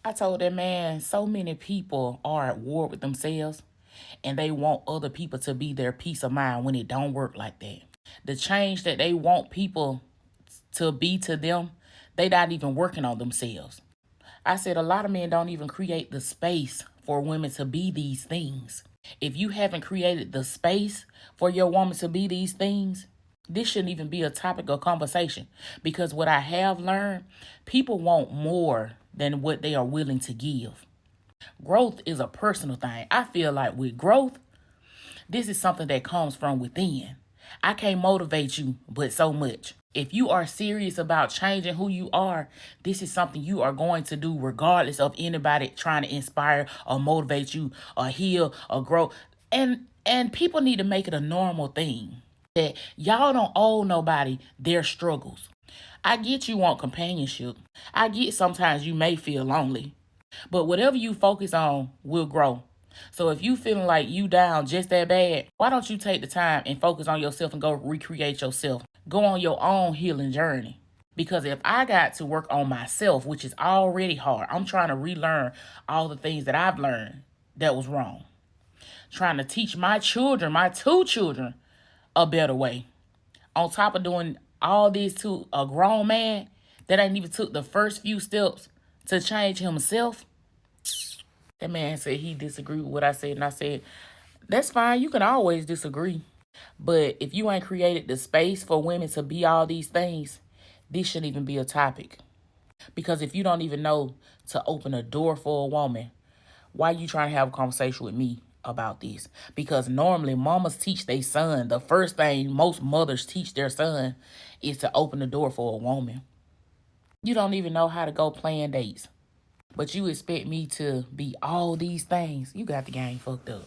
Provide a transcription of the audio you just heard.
I told that man so many people are at war with themselves and they want other people to be their peace of mind when it don't work like that. The change that they want people to be to them, they not even working on themselves. I said a lot of men don't even create the space for women to be these things. If you haven't created the space for your woman to be these things, this shouldn't even be a topic of conversation. Because what I have learned, people want more than what they are willing to give. Growth is a personal thing. I feel like with growth, this is something that comes from within. I can't motivate you, but so much. If you are serious about changing who you are, this is something you are going to do regardless of anybody trying to inspire or motivate you or heal or grow. And people need to make it a normal thing that y'all don't owe nobody their struggles. I get you want companionship. I get sometimes you may feel lonely. But whatever you focus on will grow. So if you feeling like you down just that bad, why don't you take the time and focus on yourself and go recreate yourself? Go on your own healing journey. Because if I got to work on myself, which is already hard, I'm trying to relearn all the things that I've learned that was wrong. Trying to teach my children, my two children, a better way. On top of doing all this to a grown man that ain't even took the first few steps to change himself. That man said he disagreed with what I said, and I said, that's fine. You can always disagree. But if you ain't created the space for women to be all these things, this shouldn't even be a topic. Because if you don't even know to open a door for a woman, why you trying to have a conversation with me about this? Because normally mamas teach their son, the first thing most mothers teach their son is to open the door for a woman. You don't even know how to go plan dates. But you expect me to be all these things. You got the game fucked up.